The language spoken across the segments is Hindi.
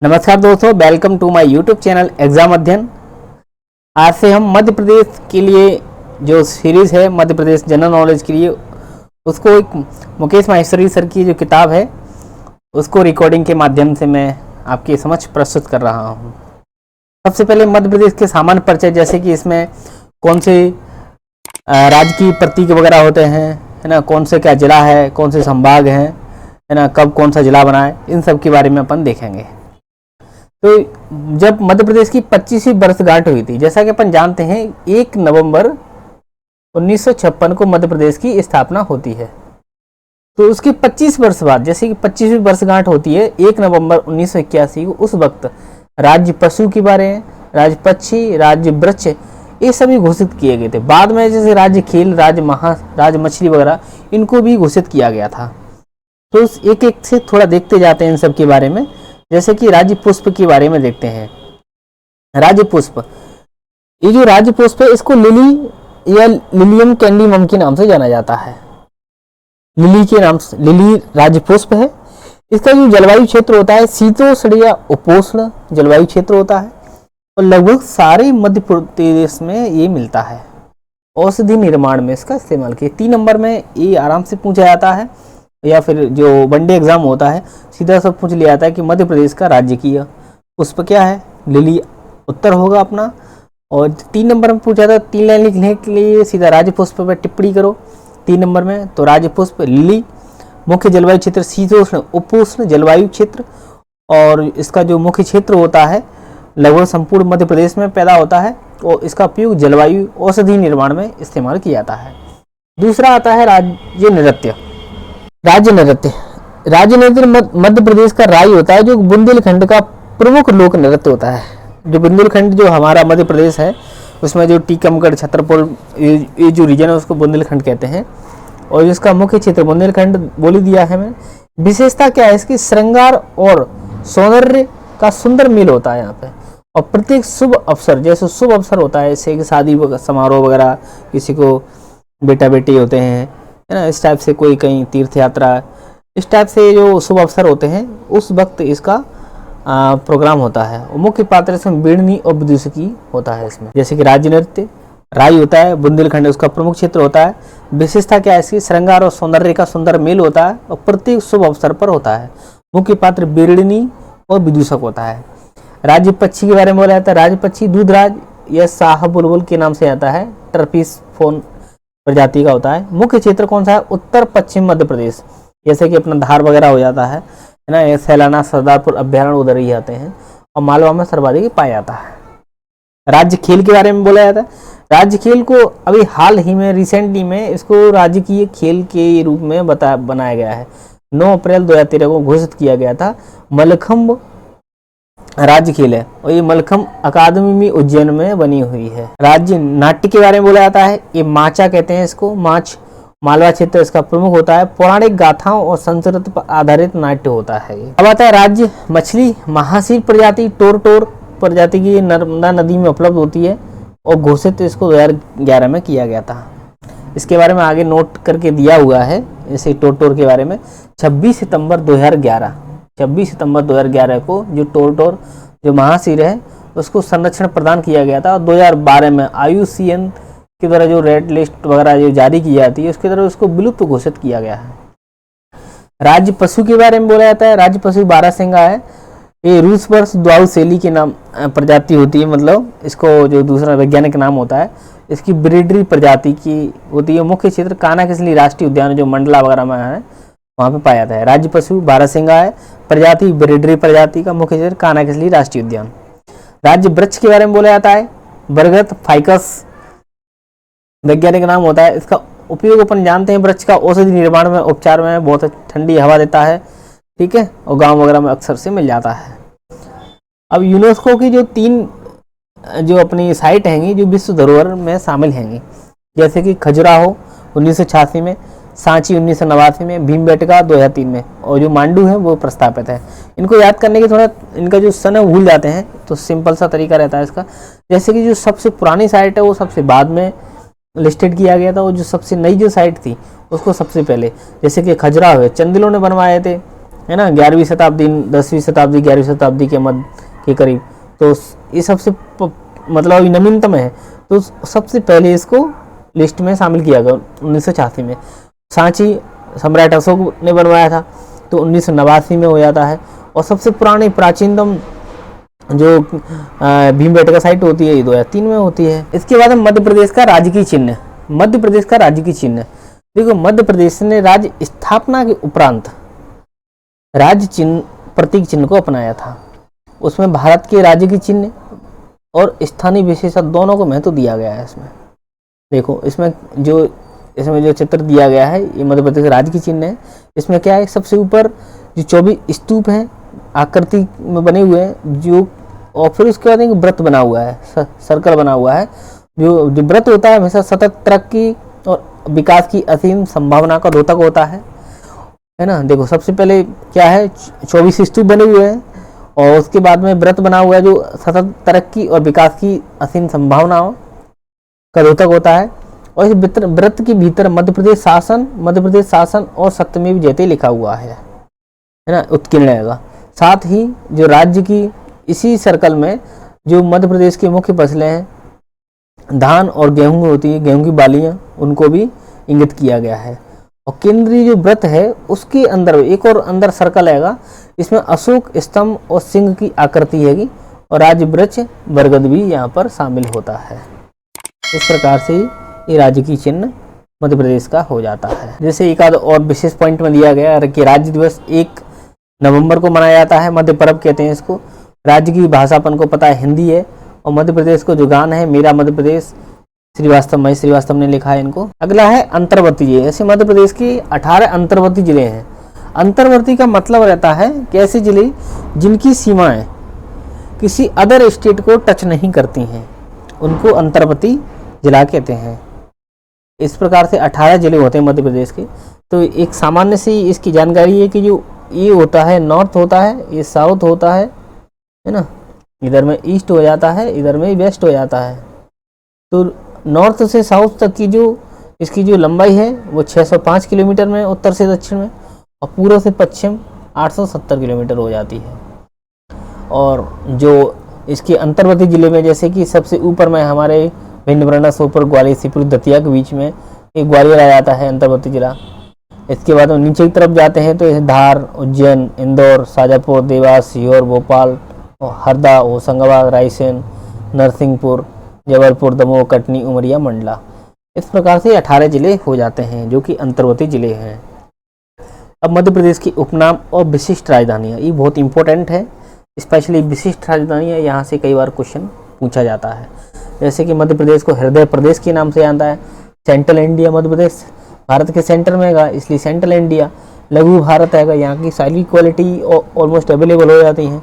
नमस्कार दोस्तों, welcome to my YouTube channel exam अध्ययन। आज से हम मध्य प्रदेश के लिए जो सीरीज़ है मध्य प्रदेश जनरल नॉलेज के लिए, उसको एक मुकेश माहेश्वरी सर की जो किताब है उसको रिकॉर्डिंग के माध्यम से मैं आपके समक्ष प्रस्तुत कर रहा हूँ। सबसे पहले मध्य प्रदेश के सामान्य परिचय, जैसे कि इसमें कौन से राज्य की प्रतीक वगैरह होते हैं, है ना, कौन से क्या जिला है, कौन से संभाग हैं, है ना, कब कौन सा जिला बना है, इन सब के बारे में अपन देखेंगे। तो जब मध्य प्रदेश की 25वीं वर्षगांठ हुई थी, जैसा कि अपन जानते हैं 1 नवंबर 1956 को मध्य प्रदेश की स्थापना होती है। तो उसके 25 वर्ष बाद, जैसे कि 25वीं वर्षगांठ होती है 1 नवंबर 1981 को, उस वक्त राज्य पशु के बारे में, राज्य पक्षी, राज्य वृक्ष, ये सभी घोषित किए गए थे। बाद में जैसे राज्य खेल, राज्य मछली वगैरह, इनको भी घोषित किया गया था। तो एक एक से थोड़ा देखते जाते हैं इन सब के बारे में। जैसे कि राज्य पुष्प के बारे में देखते हैं। राज्य पुष्प, ये जो राज्य पुष्प है इसको लिली या लिलियम कैंडीमम के नाम से जाना जाता है। लिली के नाम से लिली राज्य पुष्प है। इसका जो जलवायु क्षेत्र होता है शीतोष्ण या उपोष्ण जलवायु क्षेत्र होता है और लगभग सारे मध्य प्रदेश में ये मिलता है। औषधि निर्माण में इसका इस्तेमाल किया। 3 नंबर में ये आराम से पूछा जाता है, या फिर जो वनडे एग्जाम होता है सीधा सब पूछ लिया जाता है कि मध्य प्रदेश का राजकीय पुष्प क्या है। लिली उत्तर होगा अपना। और 3 नंबर में पूछा था, 3 लाइन लिखने के लिए सीधा राज्य पुष्प पर टिप्पणी करो 3 नंबर में। तो राज्य पुष्प लिली, मुख्य जलवायु क्षेत्र शीतोष्ण उपोष्ण जलवायु क्षेत्र, और इसका जो मुख्य क्षेत्र होता है लगभग संपूर्ण मध्य प्रदेश में पैदा होता है और इसका उपयोग जलवायु औषधि निर्माण में इस्तेमाल किया जाता है। दूसरा आता है राज्य नृत्य। राज्य नृत्य मध्य प्रदेश का राई होता है, जो बुंदेलखंड का प्रमुख लोक नृत्य होता है। जो बुंदेलखंड जो हमारा मध्य प्रदेश है उसमें जो टीकमगढ़, छतरपुर, ये जो रीजन है उसको बुंदेलखंड कहते हैं और इसका मुख्य क्षेत्र बुंदेलखंड बोली दिया है मैंने। विशेषता क्या है इसकी, श्रृंगार और सौंदर्य का सुंदर मेल होता है यहाँ पे। और प्रत्येक शुभ अवसर, जैसे शुभ अवसर होता है जैसे कि शादी समारोह वगैरह, किसी को बेटा बेटी होते हैं, है ना, इस टाइप से कोई कहीं तीर्थ यात्रा, इस टाइप से जो शुभ अवसर होते हैं उस वक्त इसका प्रोग्राम होता है। और मुख्य पात्र इसमें बीड़नी और विदूषकी होता है इसमें। जैसे कि राज्य नृत्य राई होता है, बुंदेलखंड उसका प्रमुख क्षेत्र होता है। विशेषता क्या है इसकी, श्रृंगार और सौंदर्य का सुंदर मेल होता है और प्रत्येक शुभ अवसर पर होता है। मुख्य पात्र बीड़नी और विदूषक होता है। राज्य पक्षी के बारे में बोला जाता है। राज्य पक्षी दूधराज या शाह बुलबुल के नाम से आता है, टर्पिस फोन प्रजाति का होता है। मुख्य क्षेत्र कौन सा है, उत्तर पश्चिम मध्य प्रदेश, जैसे कि अपना धार वगैरह हो जाता है ना, ये सैलाना सरदारपुर अभ्यारण्य उधर ही आते हैं और मालवा में सर्वाधिक पाया जाता है। राज्य खेल के बारे में बोला जाता है। राज्य खेल को अभी हाल ही में रिसेंटली में इसको राजकीय खेल के रूप में बनाया गया है। 9 अप्रैल 2013 को घोषित किया गया था। मलखम्ब राज्य खेल है और ये मलखम्ब अकादमी में उज्जैन में बनी हुई है। राज्य नाट्य के बारे में बोला जाता है, ये माचा कहते हैं इसको, माच मालवा क्षेत्र इसका प्रमुख होता है। पौराणिक गाथाओं और संस्कृत पर आधारित नाट्य होता है। अब आता है राज्य मछली। महासीर प्रजाति टोर प्रजाति की नर्मदा नदी में उपलब्ध होती है और घोषित इसको 2011 में किया गया था। इसके बारे में आगे नोट करके दिया हुआ है इसे टोर के बारे में। 26 सितंबर 2011 को जो टोर जो महासीर है उसको संरक्षण प्रदान किया गया था और 2012 में IUCN के द्वारा जो रेड लिस्ट वगैरह जो जारी की जाती है उसके द्वारा उसको विलुप्त घोषित किया गया है। राज्य पशु के बारे में बोला जाता है। राज्य पशु बारहसिंगा है। ये रूस वर्ष द्वाउ शैली के नाम प्रजाति होती है, मतलब इसको जो दूसरा वैज्ञानिक नाम होता है इसकी ब्रीडरी प्रजाति की होती है। मुख्य क्षेत्र कानाकिसली राष्ट्रीय उद्यान जो मंडला वगैरह में है वहाँ पे पाया जाता है। राज्य पशु बारहसिंगा है। प्रजाति ब्रीडरी प्रजाति का, मुख्य क्षेत्र कानाकिसली राष्ट्रीय उद्यान। राज्य वृक्ष के बारे में बोला जाता है। बरगद फाइकस वैज्ञानिक नाम होता है। इसका उपयोग अपन जानते हैं, वृक्ष का औषधि निर्माण में, उपचार में बहुत ठंडी हवा देता है, ठीक है, और गांव वगैरह में अक्सर से मिल जाता है। अब यूनेस्को की जो 3 जो अपनी साइट हैंगी जो विश्व धरोहर में शामिल हैंगी, जैसे कि खजुराहो 1986 में, सांची 1989 में, भीमबेटका 2003 में और जो मांडू है वो प्रस्तावित है। इनको याद करने के थोड़ा इनका जो सन है भूल जाते हैं तो सिंपल सा तरीका रहता है इसका। जैसे कि जो सबसे पुरानी साइट है वो सबसे बाद में लिस्टेड किया गया था और जो सबसे नई जो साइट थी उसको सबसे पहले, जैसे कि खजुराहो है चंदेलों ने बनवाए थे, है ना, 11वीं शताब्दी, 10वीं शताब्दी, 11वीं शताब्दी के मध्य के करीब। तो ये सबसे मतलब अभी नवीनतम है, तो सबसे पहले इसको लिस्ट में शामिल किया गया 1986 में। सांची सम्राट अशोक ने बनवाया था, तो 1989 में हो जाता है। और सबसे पुरानी प्राचीनतम जो भीमबेटका साइट होती है, ये 2003 में होती है। इसके बाद मध्य प्रदेश का राजकीय चिन्ह। मध्य प्रदेश का राजकीय चिन्ह, देखो मध्य प्रदेश ने राज्य स्थापना के उपरांत राज्य चिन्ह, प्रतीक चिन्ह को अपनाया था। उसमें भारत के राज्य की चिन्ह और स्थानीय विशेषता दोनों को महत्व दिया गया है। इसमें देखो, इसमें जो चित्र दिया गया है, ये मध्य प्रदेश राज्य की चिन्ह है। इसमें क्या है, सबसे ऊपर जो 24 स्तूप हैं आकृति में बने हुए हैं, जो और फिर उसके बाद एक व्रत बना हुआ है, सर्कल बना हुआ है। जो व्रत होता है हमेशा सतत तरक्की और विकास की असीम संभावना का द्योतक होता है ना। देखो सबसे पहले क्या है, 24 स्तूप बने हुए हैं और उसके बाद में व्रत बना हुआ है जो सतत तरक्की और विकास की असीम संभावनाओं का द्योतक होता है। और इस व्रत के भीतर मध्य प्रदेश शासन और सत्यमेव जयते लिखा हुआ है ना, उत्कीर्ण का। साथ ही जो राज्य की इसी सर्कल में जो मध्य प्रदेश की मुख्य फसलें हैं, धान और गेहूं होती है, गेहूं की बालियां, उनको भी इंगित किया गया है। और केंद्रीय जो व्रत है उसके अंदर एक और अंदर सर्कल आएगा, इसमें अशोक स्तंभ और सिंह की आकृति हैगी और राज्य वृक्ष बरगद भी यहाँ पर शामिल होता है। इस प्रकार से ये राज्य की चिन्ह मध्य प्रदेश का हो जाता है। जैसे एक आध और विशेष पॉइंट में दिया गया है कि राज्य दिवस 1 नवंबर को मनाया जाता है, मध्य पर्व कहते हैं इसको। राज्य की भाषा अपन को पता है हिंदी है। और मध्य प्रदेश को जो गान है मेरा मध्य प्रदेश, महेश श्रीवास्तव ने लिखा है इनको। अगला है अंतर्वर्ती जिले। ऐसे मध्य प्रदेश के 18 अंतर्वर्ती जिले हैं। अंतर्वर्ती का मतलब रहता है कि ऐसे जिले जिनकी सीमाएं किसी अदर स्टेट को टच नहीं करती हैं, उनको अंतर्वर्ती जिला कहते हैं। इस प्रकार से 18 जिले होते हैं मध्य प्रदेश के। तो एक सामान्य सी इसकी जानकारी है कि जो ये होता है नॉर्थ होता है, ये साउथ होता है ना, इधर में ईस्ट हो जाता है, इधर में वेस्ट हो जाता है। तो नॉर्थ से साउथ तक की जो इसकी जो लंबाई है वो 605 किलोमीटर में उत्तर से दक्षिण में, और पूर्व से पश्चिम 870 किलोमीटर हो जाती है। और जो इसके अंतर्वर्ती जिले में, जैसे कि सबसे ऊपर में हमारे भिंडवरना, सोपर, ग्वालियर, सीपुर, दतिया के बीच में एक ग्वालियर आ जाता है अंतर्वर्ती जिला। इसके बाद हम नीचे की तरफ जाते हैं तो धार, उज्जैन, इंदौर, शाजापुर, देवास, सीहोर, भोपाल, हरदा, होशंगाबाद, रायसेन, नरसिंहपुर, जबलपुर, दमोह, कटनी, उमरिया, मंडला। इस प्रकार से 18 जिले हो जाते हैं जो कि अंतर्वर्ती जिले हैं। अब मध्य प्रदेश की उपनाम और विशिष्ट राजधानियाँ, ये बहुत इंपॉर्टेंट है। स्पेशली विशिष्ट राजधानियाँ, यहाँ से कई बार क्वेश्चन पूछा जाता है। जैसे कि मध्य प्रदेश को हृदय प्रदेश के नाम से जानता है। सेंट्रल इंडिया, मध्य प्रदेश भारत के सेंटर में है इसलिए सेंट्रल इंडिया। लघु भारत है, यहाँ की सारी क्वालिटी ऑलमोस्ट अवेलेबल हो जाती हैं,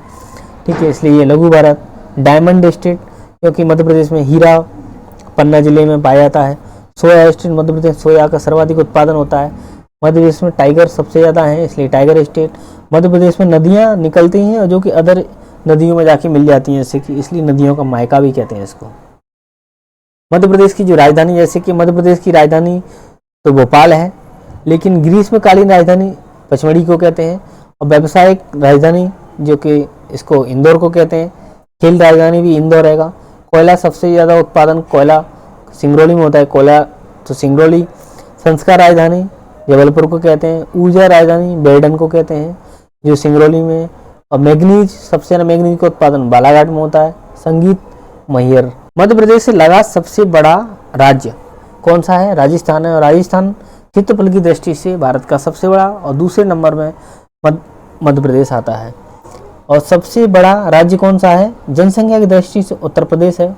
ठीक है, इसलिए ये लघु भारत। डायमंड स्टेट, क्योंकि मध्य प्रदेश में हीरा पन्ना जिले में पाया जाता है। सोया स्टेट, मध्य प्रदेश सोया का सर्वाधिक उत्पादन होता है। मध्य प्रदेश में टाइगर सबसे ज़्यादा हैं, इसलिए टाइगर स्टेट। मध्य प्रदेश में नदियाँ निकलती हैं और जो कि अदर नदियों में जाके मिल जाती हैं, जैसे कि इसलिए नदियों का मायका भी कहते हैं इसको। मध्य प्रदेश की जो राजधानी, जैसे कि मध्य प्रदेश की राजधानी तो भोपाल है, लेकिन ग्रीष्मकालीन राजधानी पचमढ़ी को कहते हैं। और व्यावसायिक राजधानी जो कि इसको इंदौर को कहते हैं। खेल राजधानी भी इंदौर रहेगा। कोयला सबसे ज़्यादा उत्पादन कोयला सिंगरौली में होता है, कोयला तो सिंगरौली। संस्कार राजधानी जबलपुर को कहते हैं। ऊर्जा राजधानी बेरडन को कहते हैं जो सिंगरौली में। और मैग्नीज, सबसे ज़्यादा मैग्नीज का उत्पादन बालाघाट में होता है। संगीत मैहर। मध्य प्रदेश से लगा सबसे बड़ा राज्य कौन सा है? राजस्थान है। और राजस्थान क्षेत्रफल की दृष्टि से भारत का सबसे बड़ा और दूसरे नंबर में मध्य प्रदेश आता है। और सबसे बड़ा राज्य कौन सा है? जनसंख्या की दृष्टि से उत्तर प्रदेश है।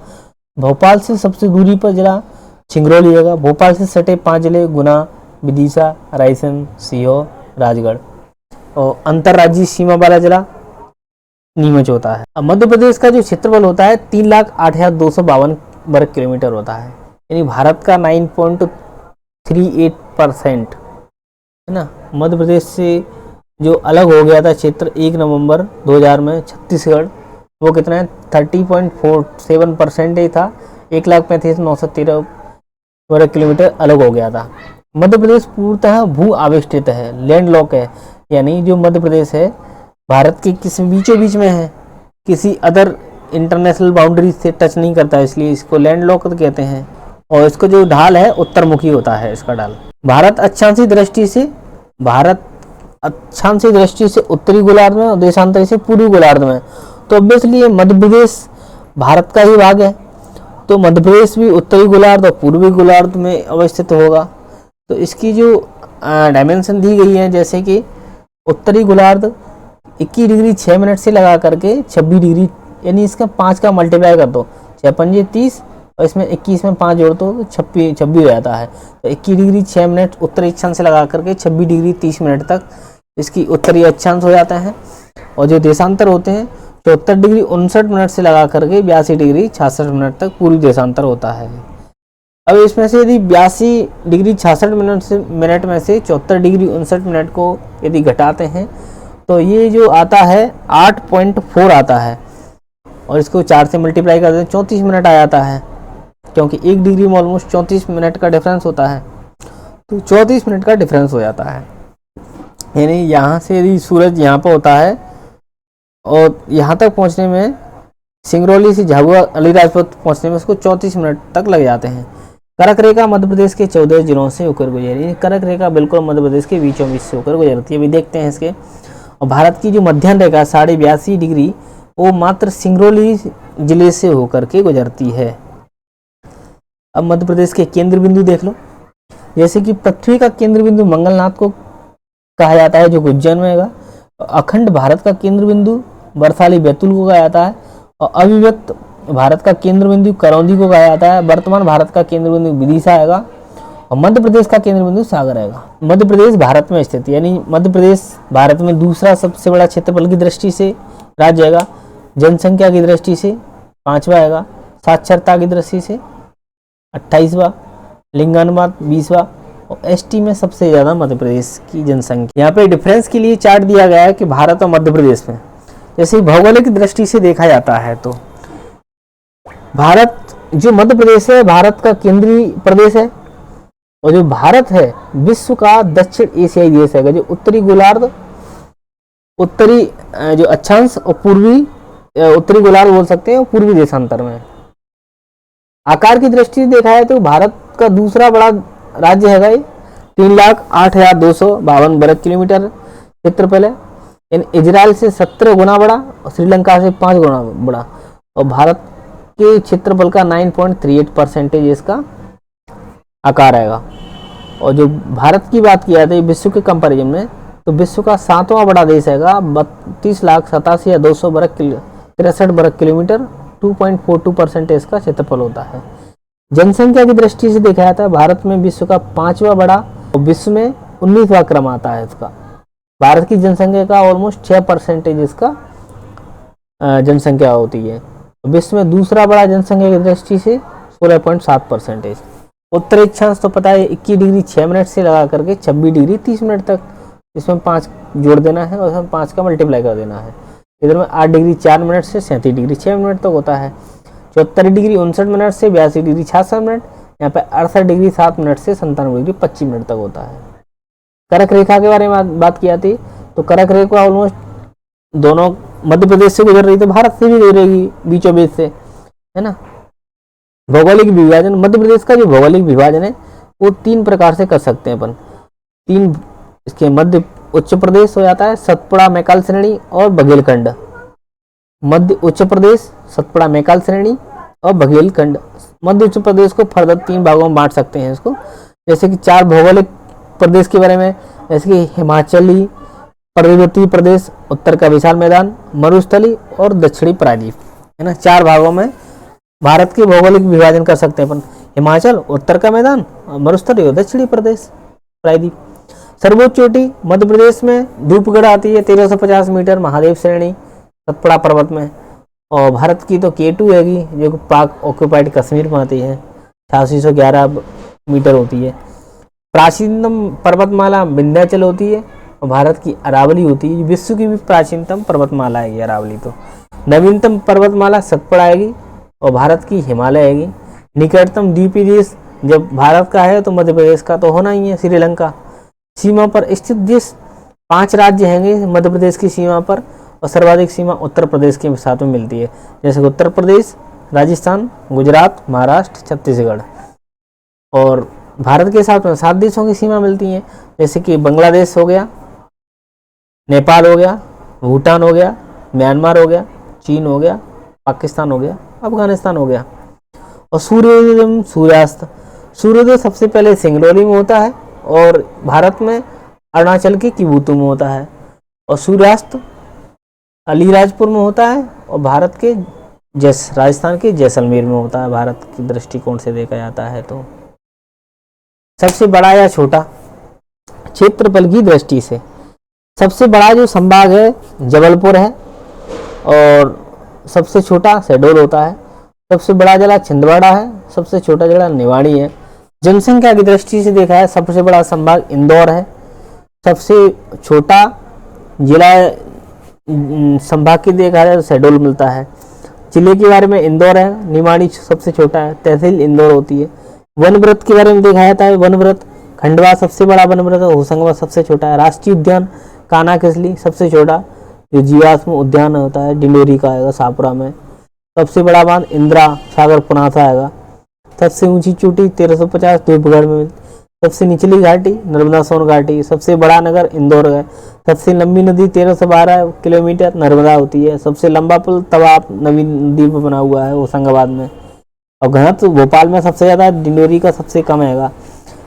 भोपाल से सबसे दूरी पर जिला सिंगरौली है। भोपाल से सटे 5 जिले गुना, विदिशा, रायसेन, सीहोर, राजगढ़। और अंतर्राज्यीय सीमा वाला जिला नीमच होता है। अब मध्य प्रदेश का जो क्षेत्रफल होता है 3,08,252 वर्ग किलोमीटर होता है, यानी भारत का 9.38% है ना। मध्य प्रदेश से जो अलग हो गया था क्षेत्र 1 नवंबर 2000 में छत्तीसगढ़, वो कितना है 30.47% ही था। 1,35,913 वर्ग किलोमीटर अलग हो गया था। मध्य प्रदेश पूर्णतः भू आविष्टित है, लैंडलॉक है। यानी जो मध्य प्रदेश है भारत के किसी बीचों बीच में है, किसी अदर इंटरनेशनल बाउंड्री से टच नहीं करता है, इसलिए इसको लैंडलॉक्ड कहते हैं। और इसको जो ढाल है उत्तरमुखी होता है इसका ढाल। भारत अक्षांशीय दृष्टि से उत्तरी गोलार्ध में और देशांतरी से पूर्वी गोलार्ध में, तो ऑब्वियसली मध्य प्रदेश भारत का ही भाग है, तो मध्य प्रदेश भी उत्तरी गोलार्ध और पूर्वी गोलार्ध में अवस्थित होगा। तो इसकी जो डायमेंशन दी गई है, जैसे कि उत्तरी गोलार्ध 21 डिग्री 6 मिनट से लगा करके 26 डिग्री, यानी इसका 5 का मल्टीप्लाई कर दो, 6 पंजे 30 और इसमें 21 में 5 जोड़ दो तो 26 हो जाता है। तो 21 डिग्री 6 मिनट उत्तरी अक्षांश से लगा करके 26 डिग्री 30 मिनट तक इसकी उत्तरी अक्षांश हो जाता है। और जो देशांतर होते हैं 74 डिग्री 59 मिनट से लगा करके 82 डिग्री 66 मिनट तक पूरी देशांतर होता है। अब इसमें से यदि 82 डिग्री 66 मिनट में से 74 डिग्री 59 मिनट को यदि घटाते हैं तो ये जो आता है 8.4 आता है, और इसको 4 से मल्टीप्लाई कर दें 34 मिनट आ जाता है, क्योंकि 1 डिग्री में ऑलमोस्ट 34 मिनट का डिफरेंस होता है, तो 34 मिनट का डिफरेंस हो जाता है। यानी यहाँ से यदि सूरज यहाँ पर होता है और यहाँ तक पहुँचने में, सिंगरौली से झाबुआ अलीराजपुर पहुँचने में उसको 34 मिनट तक लग जाते हैं। कर्क रेखा मध्य प्रदेश के 14 जिलों से होकर गुजरी। कर्क रेखा बिल्कुल मध्य प्रदेश के बीचों बीच से होकर गुजरती है। अभी देखते हैं इसके। और भारत की जो मध्याह्न रेखा 82.5 डिग्री वो मात्र सिंगरौली जिले से होकर के गुजरती है। अब मध्य प्रदेश के केंद्र बिंदु देख लो। जैसे कि पृथ्वी का केंद्र बिंदु मंगलनाथ को कहा जाता है, जो उज्जैन में है। अखंड भारत का केंद्र बिंदु बरसाली बैतूल को कहा जाता है। और अविभक्त भारत का केंद्र बिंदु करौंदी को कहा जाता है। वर्तमान भारत का केंद्र बिंदु विदिशा आएगा। और मध्य प्रदेश का केंद्र बिंदु सागर आएगा। मध्य प्रदेश भारत में स्थित, यानी मध्य प्रदेश भारत में दूसरा सबसे बड़ा क्षेत्रफल की दृष्टि से राज्य आएगा। जनसंख्या की दृष्टि से 5वां आएगा। साक्षरता की दृष्टि से 28वां, लिंगानुपात 20वां, और एसटी में सबसे ज्यादा मध्य प्रदेश की जनसंख्या। यहाँ पे डिफरेंस के लिए चार्ट दिया गया है कि भारत और मध्य प्रदेश में जैसे भौगोलिक दृष्टि से देखा जाता है तो भारत, जो मध्य प्रदेश है भारत का केंद्रीय प्रदेश है। और जो भारत है विश्व का दक्षिण एशियाई देश है, जो उत्तरी गोलार्ध, उत्तरी जो अक्षांश और पूर्वी उत्तरी गोलार्ध बोल सकते हैं, और पूर्वी देशांतर में। आकार की दृष्टि से देखा है तो भारत का दूसरा बड़ा राज्य है ये। 3,08,252 वर्ग किलोमीटर क्षेत्रफल है। इजराइल से 17 गुना बड़ा और श्रीलंका से 5 गुना बड़ा। और भारत के क्षेत्रफल का 9.38% इसका आकार आएगा। और जो भारत की बात की जाती है विश्व के कंपैरिजन में, तो विश्व का 7वां बड़ा देश है 32,87,200 63 वर्ग किलोमीटर। 2.42% इसका क्षेत्रफल होता है। जनसंख्या की दृष्टि से देखा जाता है भारत में विश्व का 5वां बड़ा और विश्व में 19वां क्रम आता है इसका। भारत की जनसंख्या का ऑलमोस्ट 6% इसका जनसंख्या होती है। विश्व में दूसरा बड़ा जनसंख्या की दृष्टि से 16.7%। उत्तरी अक्षांश तो पता है 21 डिग्री 6 मिनट से लगा करके 26 डिग्री 30 मिनट तक, इसमें 5 जोड़ देना है और इसमें 5 का मल्टीप्लाई कर देना है। इधर में 8 डिग्री 4 मिनट से 37 डिग्री 6 मिनट तक होता है। 74 डिग्री 59 मिनट से 82 डिग्री 66 मिनट, यहाँ पे 68 डिग्री 7 मिनट से 97 डिग्री 25 मिनट तक होता है। कर्क रेखा के बारे में बात की जाती तो कर्क रेखा ऑलमोस्ट दोनों मध्य प्रदेश से गुजर रही तो भारत से भी गुजरेगी बीचों बीच से, है ना। भौगोलिक विभाजन, मध्य प्रदेश का जो भौगोलिक विभाजन है वो 3 प्रकार से कर सकते हैं अपन। 3 इसके मध्य उच्च प्रदेश हो जाता है, सतपुड़ा मैकाल श्रेणी और बघेलखंड। मध्य उच्च प्रदेश, सतपुड़ा मैकाल श्रेणी और बघेलखंड। मध्य उच्च प्रदेश को फर्दर 3 भागों में बांट सकते हैं इसको। जैसे कि 4 भौगोलिक प्रदेश के बारे में, जैसे कि हिमाचली पर्वतीय प्रदेश, उत्तर का विशाल मैदान, मरुस्थली और दक्षिणी प्रायद्वीप, है ना। 4 भागों में भारत के भौगोलिक विभाजन कर सकते हैं अपन। हिमाचल, उत्तर का मैदान, मरुस्थली और दक्षिणी प्रदेश प्रायद्वीप। सर्वोच्च चोटी मध्य प्रदेश में धूपगढ़ आती है 1350 मीटर, महादेव श्रेणी सतपुड़ा पर्वत में। और भारत की तो K2 हैगी जो पाक ऑक्यूपाइड कश्मीर में आती है, 8611 मीटर होती है। प्राचीनतम पर्वतमाला विंध्याचल होती है और भारत की अरावली होती है। विश्व की भी प्राचीनतम पर्वतमाला है अरावली। तो नवीनतम पर्वतमाला सतपुड़ा आएगी और भारत की हिमालय आएगी। निकटतम द्वीपीय देश जब भारत का है तो मध्य प्रदेश का तो होना ही है श्रीलंका। सीमा पर स्थित देश 5 राज्य हैं मध्य प्रदेश की सीमा पर और सर्वाधिक सीमा उत्तर प्रदेश के साथ में मिलती है, जैसे उत्तर प्रदेश, राजस्थान, गुजरात, महाराष्ट्र, छत्तीसगढ़। और भारत के साथ में 7 देशों की सीमा मिलती हैं, जैसे कि बांग्लादेश हो गया, नेपाल हो गया, भूटान हो गया, म्यांमार हो गया, चीन हो गया, पाकिस्तान हो गया, अफगानिस्तान हो गया। और सूर्योदय सूर्यास्त, सूर्योदय सबसे पहले सिंगरौली में होता है और भारत में अरुणाचल के किबुतु में होता है। और सूर्यास्त अलीराजपुर में होता है और भारत के राजस्थान के जैसलमेर में होता है, भारत की दृष्टिकोण से देखा जाता है तो। सबसे बड़ा या छोटा, क्षेत्रफल की दृष्टि से सबसे बड़ा जो संभाग है जबलपुर है और सबसे छोटा शहडोल होता है। सबसे बड़ा जिला छिंदवाड़ा है, सबसे छोटा जिला निवाड़ी है। जनसंख्या की दृष्टि से देखा है सबसे बड़ा संभाग इंदौर है, सबसे छोटा जिला संभाग की देखा जाए तो शहडोल मिलता है। जिले के बारे में इंदौर है, निवाड़ी सबसे छोटा है, तहसील इंदौर होती है। वन व्रत के बारे में देखा जाता है, वन व्रत खंडवा सबसे बड़ा वन व्रत है, होशंगाबाद सबसे छोटा है। राष्ट्रीय उद्यान कान्हा किसली सबसे छोटा, जो जीवाश्म उद्यान होता है डिंडोरी का आएगा शाहपुरा में। सबसे बड़ा बांध इंदिरा सागर पुनासा आएगा। सबसे ऊंची चोटी 1350 धूपगढ़ में। सबसे निचली घाटी नर्मदा सोन घाटी। सबसे बड़ा नगर इंदौर है। सबसे लंबी नदी 1312 किलोमीटर नर्मदा होती है। सबसे लंबा पुल तवाब नवी नदी पर बना हुआ है होशंगाबाद में। और घनत्व भोपाल में सबसे ज़्यादा, डिंडोरी का सबसे कम हैगा।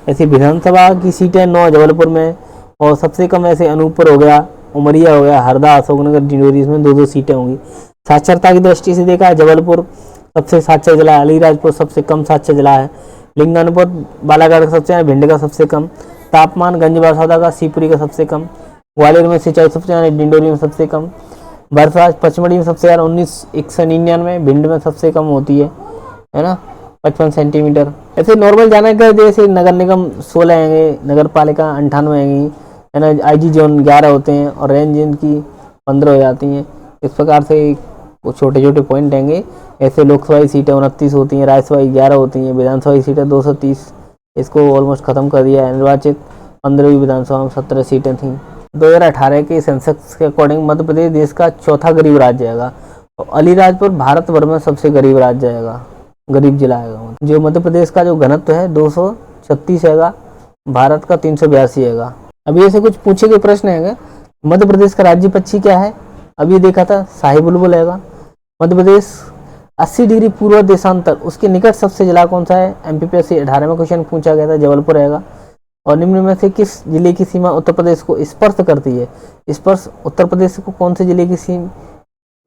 ऐसे विधानसभा की सीटें 9 जबलपुर में और सबसे कम ऐसे अनूपपुर हो गया, उमरिया हो गया, हरदा, अशोकनगर, डिंडोरी, इसमें 2-2 सीटें होंगी। साक्षरता की दृष्टि से देखा है जबलपुर सबसे साक्षर जिला है, अलीराजपुर सबसे कम साक्षर जिला है, लिंगानुपात बालाघाट का सबसे, भिंड का सबसे कम, तापमान गंज बरसाता का शिवपुरी का सबसे कम, ग्वालियर में सिंचाई सबसे ज़्यादा, डिंडोरी में सबसे कम, बरसात पचमढ़ी में सबसे ज़्यादा 19,199, भिंड में सबसे कम होती है ना 55 सेंटीमीटर। ऐसे नॉर्मल जाना कर जैसे नगर निगम 16 आएंगे, नगर पालिका 98 आएंगी, है ना। IG जोन 11 होते हैं और रेंज इनकी 15 हो जाती हैं। इस प्रकार से कुछ छोटे छोटे पॉइंट आएंगे। ऐसे लोकसभा सीटें 29 होती हैं, राज्यसभा 11 होती हैं, विधानसभा सीटें 230, इसको ऑलमोस्ट खत्म कर दिया है। निर्वाचित 15वीं विधानसभा में 17 सीटें थीं। 2018 के सेंसस के अकॉर्डिंग मध्य प्रदेश देश का चौथा गरीब राज्य आएगा और अलीराजपुर भारत भर में सबसे गरीब राज्य आएगा, गरीब जिला आएगा। जो मध्य प्रदेश का जो घनत्व है 236 आएगा, भारत का 382 आएगा। अभी ऐसे कुछ पूछे गए प्रश्न है, मध्य प्रदेश का राज्य पक्षी क्या है? अभी देखा था शाही बुलबुल आएगा। मध्य प्रदेश 80 डिग्री पूर्व देशांतर, उसके निकट सबसे जिला कौन सा है? MPPSC 18 में क्वेश्चन पूछा गया था, जबलपुर आएगा। और निम्न में से किस जिले की सीमा उत्तर प्रदेश को स्पर्श करती है? स्पर्श उत्तर प्रदेश को कौन से जिले की सीमा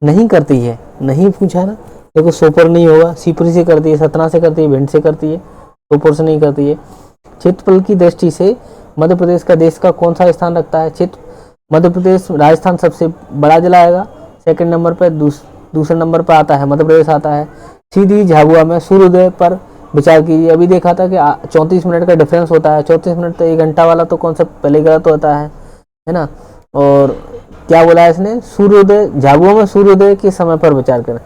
नहीं करती है? नहीं पूछा ना, देखो सोपोर नहीं होगा, शिवपुरी से करती है, सतना से करती है, भिंड से करती है, सोपोर से नहीं करती है। क्षेत्रफल की दृष्टि से मध्य प्रदेश का देश का कौन सा स्थान रखता है? क्षेत्र मध्य प्रदेश, राजस्थान सबसे बड़ा जिला आएगा, सेकंड नंबर पर, दूसरे नंबर पर आता है मध्य प्रदेश आता है। सीधी झाबुआ में सूर्योदय पर विचार कीजिए। अभी देखा था कि 34 मिनट का डिफरेंस होता है, 34 मिनट तो 1 घंटा वाला तो कॉन्सेप्ट पहले गलत होता है ना। और क्या बोला है इसने? सूर्योदय, झाबुआ में सूर्योदय के समय पर विचार करें।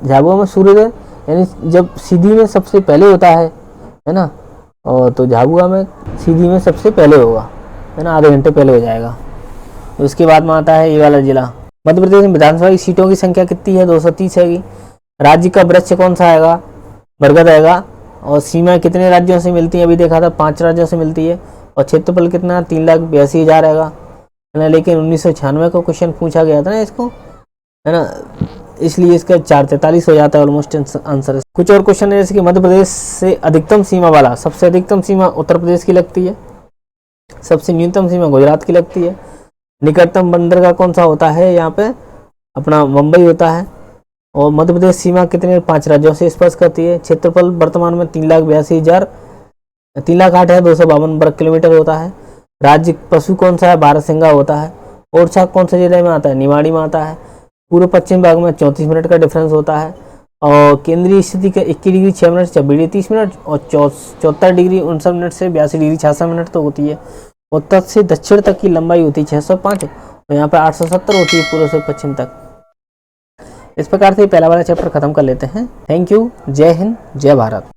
झाबुआ में सूर्योदय यानी जब सीधी में सबसे पहले होता है ना, और तो झाबुआ में सीधी में सबसे पहले होगा, है ना, आधे घंटे पहले हो जाएगा। उसके बाद में आता है ये वाला जिला। मध्य प्रदेश में विधानसभा की सीटों की संख्या कितनी है? 230 है। राज्य का वृक्ष कौन सा आएगा? बरगद आएगा। और सीमाएं कितने राज्यों से मिलती हैं? अभी देखा था 5 राज्यों से मिलती है। और क्षेत्रफल कितना? 3,82,000 आएगा, है ना। लेकिन 1996 का क्वेश्चन पूछा गया था ना इसको, है ना, इसलिए इसका 443 हो जाता है ऑलमोस्ट आंसर। कुछ और क्वेश्चन है जैसे कि मध्य प्रदेश से अधिकतम सीमा वाला, सबसे अधिकतम सीमा उत्तर प्रदेश की लगती है, सबसे न्यूनतम सीमा गुजरात की लगती है। निकटतम बंदरगाह कौन सा होता है? यहाँ पे अपना मुंबई होता है। और मध्य प्रदेश सीमा कितने 5 राज्यों से स्पर्श करती है। क्षेत्रफल वर्तमान में 3,08,252 वर्ग किलोमीटर होता है। राज्य पशु कौन सा है? बारहसिंगा होता है। ओरछा कौन से जिले में आता है? निवाड़ी में आता है। पूर्व पश्चिम भाग में 34 मिनट का डिफरेंस होता है। और केंद्रीय स्थिति का 21 डिग्री 6 मिनट से 26 डिग्री 30 मिनट और 74 डिग्री 59 मिनट से 82 डिग्री 66 मिनट तो होती है। उत्तर से दक्षिण तक की लंबाई होती है 605 और यहाँ पर 870 होती है पूर्व से पश्चिम तक। इस प्रकार से पहला वाला चैप्टर खत्म कर लेते हैं। Thank you. जय हिंद, जय भारत।